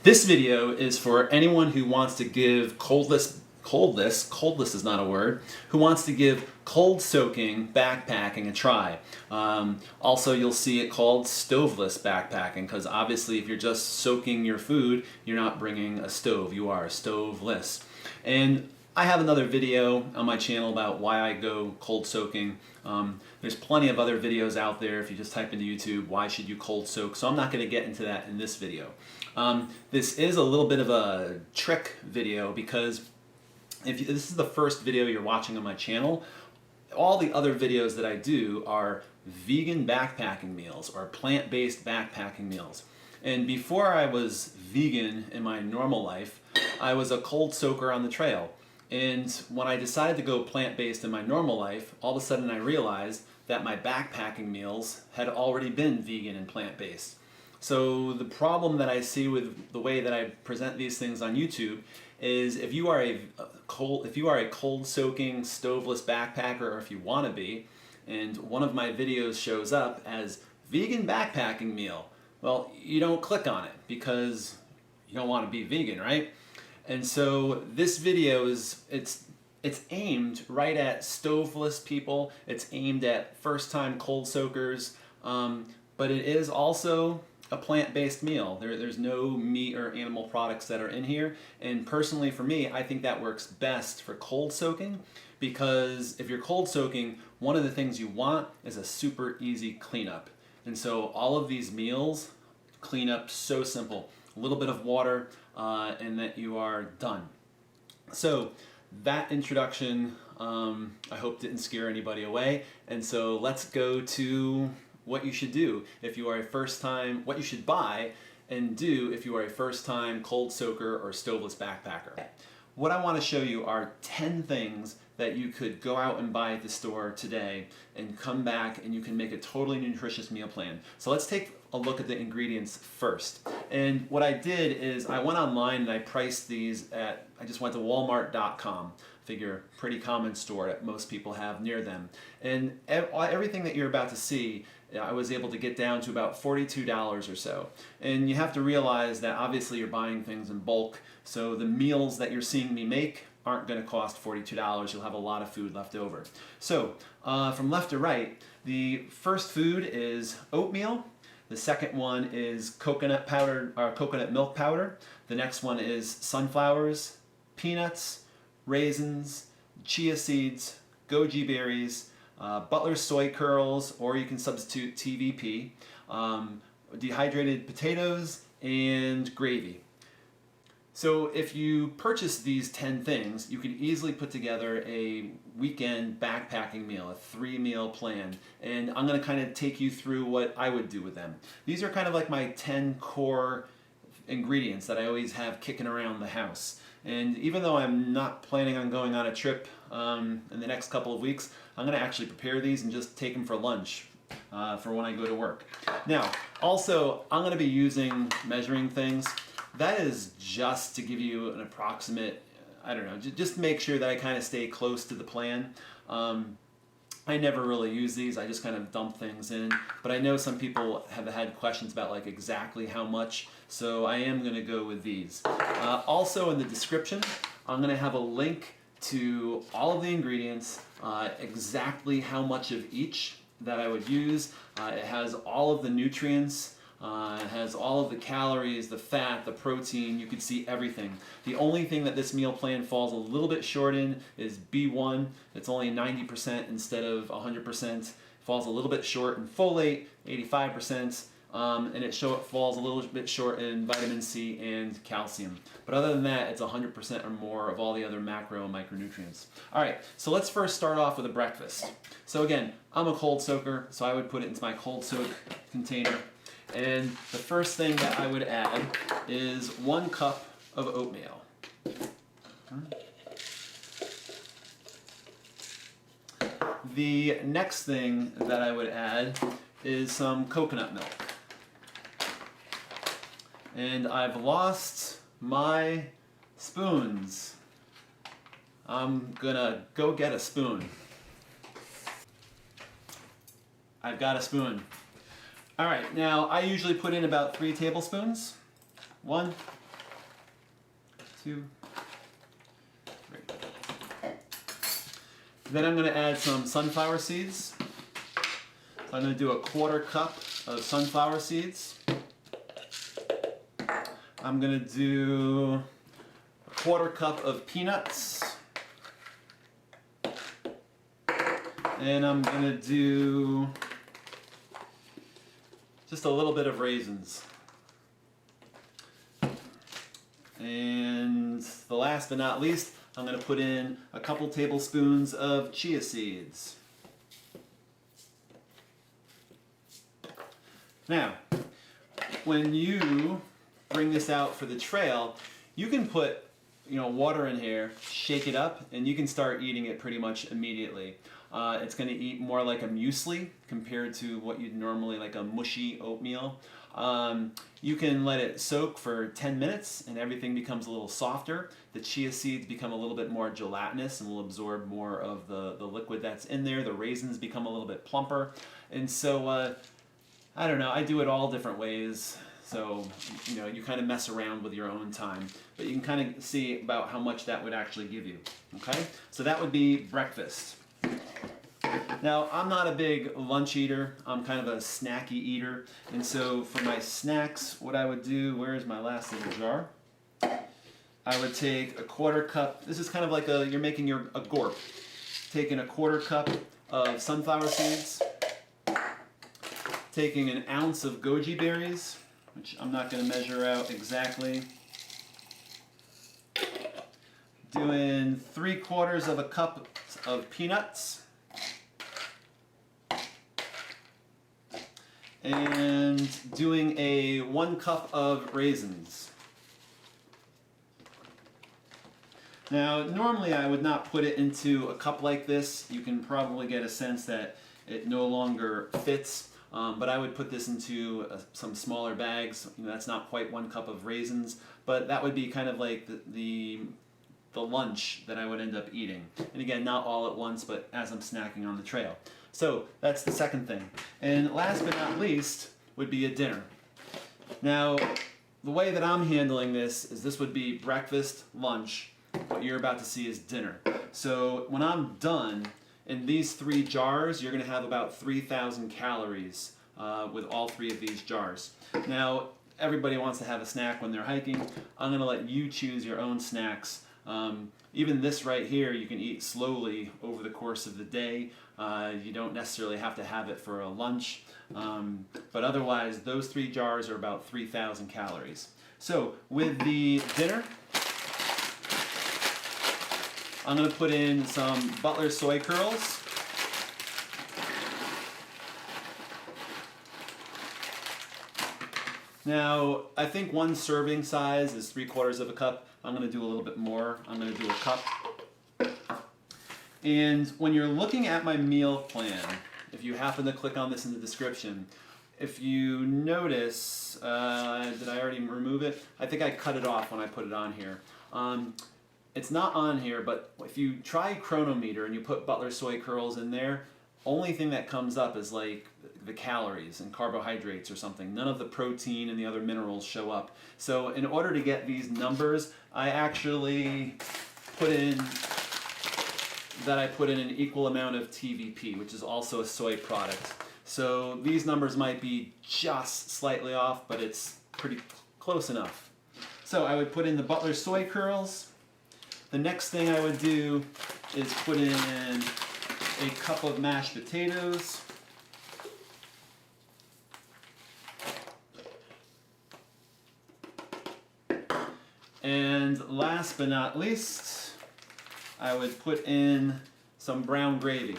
This video is for anyone who wants to give coldless is not a word, who wants to give cold soaking backpacking a try. Also, you'll see it called stoveless backpacking because obviously if you're just soaking your food, you're not bringing a stove, you are stoveless. And I have another video on my channel about why I go cold soaking. There's plenty of other videos out there if you just type into YouTube, why should you cold soak? So I'm not going to get into that in this video. This is a little bit of a trick video because if this is the first video you're watching on my channel, all the other videos that I do are vegan backpacking meals or plant-based backpacking meals. And before I was vegan in my normal life, I was a cold soaker on the trail. And when I decided to go plant-based in my normal life, all of a sudden I realized that my backpacking meals had already been vegan and plant-based. So the problem that I see with the way that I present these things on YouTube is if you are a cold soaking stoveless backpacker, or if you want to be, and one of my videos shows up as vegan backpacking meal, well, you don't click on it because you don't want to be vegan, right? And so this video is it's aimed right at stoveless people. It's aimed at first-time cold soakers, but it is also a plant-based meal. There's no meat or animal products that are in here. And personally for me, I think that works best for cold soaking because if you're cold soaking, one of the things you want is a super easy cleanup. And so all of these meals clean up so simple. A little bit of water and that you are done. So that introduction I hope didn't scare anybody away. And so let's go to what you should do if you are a first-time, what you should buy and do if you are a first-time cold soaker or stoveless backpacker. What I want to show you are 10 things that you could go out and buy at the store today and come back and you can make a totally nutritious meal plan. So let's take a look at the ingredients first. And what I did is I went online and I priced these at, I just went to walmart.com. Figure pretty common store that most people have near them. And everything that you're about to see, I was able to get down to about $42 or so. And you have to realize that obviously you're buying things in bulk, so the meals that you're seeing me make aren't going to cost $42. You'll have a lot of food left over. So from left to right, the first food is oatmeal. The second one is coconut powder or coconut milk powder. The next one is sunflowers, peanuts, raisins, chia seeds, goji berries, Butler's soy curls, or you can substitute TVP, dehydrated potatoes, and gravy. So if you purchase these 10 things, you can easily put together a weekend backpacking meal, a 3-meal plan. And I'm going to kind of take you through what I would do with them. These are kind of like my 10 core ingredients that I always have kicking around the house. And even though I'm not planning on going on a trip in the next couple of weeks, I'm going to actually prepare these and just take them for lunch for when I go to work. Now, also, I'm going to be using measuring things. That is just to give you an approximate, I don't know, just make sure that I kind of stay close to the plan. I never really use these, I just kind of dump things in, but I know some people have had questions about like exactly how much, so I am going to go with these. Also in the description, I'm going to have a link to all of the ingredients, exactly how much of each that I would use. It has all of the nutrients. It has all of the calories, the fat, the protein. You can see everything. The only thing that this meal plan falls a little bit short in is B1. It's only 90% instead of 100%. Falls a little bit short in folate, 85%, and it falls a little bit short in vitamin C and calcium. But other than that, it's 100% or more of all the other macro and micronutrients. All right, so let's first start off with a breakfast. So again, I'm a cold soaker, so I would put it into my cold soak container. And the first thing that I would add is 1 cup of oatmeal. The next thing that I would add is some coconut milk. And I've lost my spoons. I'm gonna go get a spoon. I've got a spoon. All right, now I usually put in about 3 tablespoons. 1, 2, 3. Then I'm going to add some sunflower seeds. So I'm going to do a 1/4 cup of sunflower seeds. I'm going to do a 1/4 cup of peanuts. And I'm going to do just a little bit of raisins. And the last but not least, I'm going to put in a couple tablespoons of chia seeds. Now, when you bring this out for the trail, you can put water in here, shake it up, and you can start eating it pretty much immediately. It's going to eat more like a muesli compared to what you'd normally like a mushy oatmeal. You can let it soak for 10 minutes and everything becomes a little softer. The chia seeds become a little bit more gelatinous and will absorb more of the liquid that's in there. The raisins become a little bit plumper. And so, I don't know, I do it all different ways. So, you kind of mess around with your own time. But you can kind of see about how much that would actually give you. Okay? So that would be breakfast. Now, I'm not a big lunch eater. I'm kind of a snacky eater. And so for my snacks, what I would do, where's my last little jar? I would take a 1/4 cup. This is kind of like you're making a gorp. Taking a 1/4 cup of sunflower seeds. Taking an ounce of goji berries, which I'm not going to measure out exactly. Doing 3/4 cup of peanuts. And doing a 1 cup of raisins. Now, normally I would not put it into a cup like this. You can probably get a sense that it no longer fits. But I would put this into some smaller bags. That's not quite 1 cup of raisins, but that would be kind of like the lunch that I would end up eating. And again, not all at once, but as I'm snacking on the trail. So that's the second thing. And last but not least would be a dinner. Now, the way that I'm handling this would be breakfast, lunch. What you're about to see is dinner. So when I'm done, in these 3 jars, you're going to have about 3,000 calories with all 3 of these jars. Now, everybody wants to have a snack when they're hiking. I'm going to let you choose your own snacks. Even this right here, you can eat slowly over the course of the day. You don't necessarily have to have it for a lunch. But otherwise, those 3 jars are about 3,000 calories. So, with the dinner, I'm going to put in some Butler soy curls. Now, I think 1 serving size is 3/4 cup. I'm going to do a little bit more. I'm going to do a cup. And when you're looking at my meal plan, if you happen to click on this in the description, if you notice, did I already remove it? I think I cut it off when I put it on here. It's not on here, but if you try Chronometer and you put Butler soy curls in there, only thing that comes up is like the calories and carbohydrates or something. None of the protein and the other minerals show up. So in order to get these numbers, I actually put in an equal amount of TVP, which is also a soy product. So these numbers might be just slightly off, but it's pretty close enough. So I would put in the Butler soy curls. The next thing I would do is put in a cup of mashed potatoes. And last but not least, I would put in some brown gravy.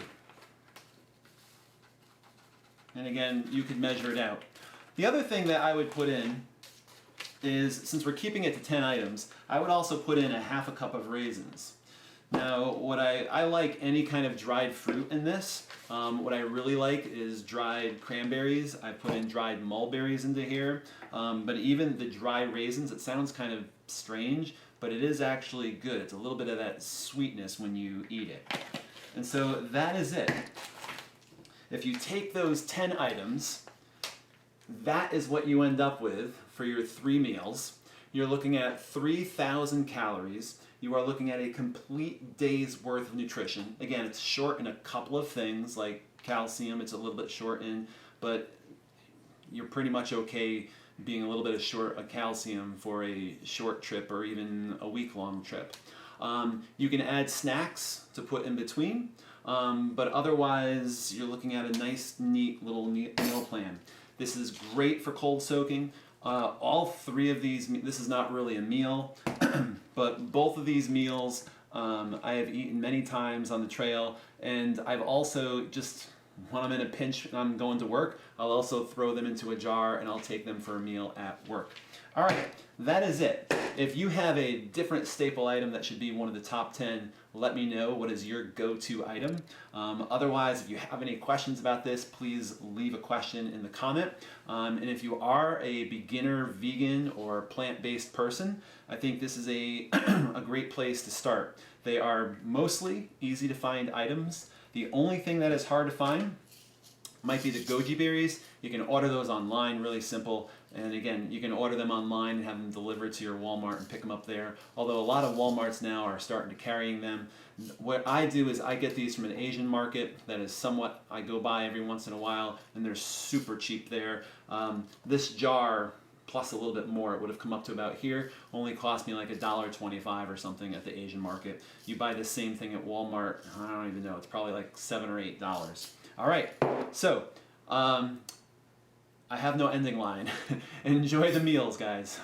And again, you could measure it out. The other thing that I would put in is, since we're keeping it to 10 items, I would also put in a 1/2 cup of raisins. Now, what I like any kind of dried fruit in this. What I really like is dried cranberries. I put in dried mulberries into here. But even the dry raisins, it sounds kind of strange, but it is actually good. It's a little bit of that sweetness when you eat it. And so that is it. If you take those 10 items, that is what you end up with for your 3 meals. you're looking at 3,000 calories. You are looking at a complete day's worth of nutrition. Again, it's short in a couple of things, like calcium, it's a little bit short in, but you're pretty much okay being a little bit short of calcium for a short trip or even a week-long trip. You can add snacks to put in between, but otherwise you're looking at a nice, neat little meal plan. This is great for cold soaking. All three of these, this is not really a meal, but both of these meals I have eaten many times on the trail, and I've also just, when I'm in a pinch and I'm going to work, I'll also throw them into a jar and I'll take them for a meal at work. All right, that is it. If you have a different staple item that should be one of the top 10, let me know what is your go-to item. Otherwise, if you have any questions about this, please leave a question in the comment. And if you are a beginner vegan or plant-based person, I think this is a great place to start. They are mostly easy to find items. The only thing that is hard to find might be the goji berries. You can order those online, really simple. And again, you can order them online and have them delivered to your Walmart and pick them up there. Although a lot of Walmarts now are starting to carrying them. What I do is I get these from an Asian market that is somewhat, I go by every once in a while, and they're super cheap there. This jar, plus a little bit more, it would have come up to about here, only cost me like $1.25 or something at the Asian market. You buy the same thing at Walmart, I don't even know, it's probably like $7 or $8. All right, so I have no ending line. Enjoy the meals, guys.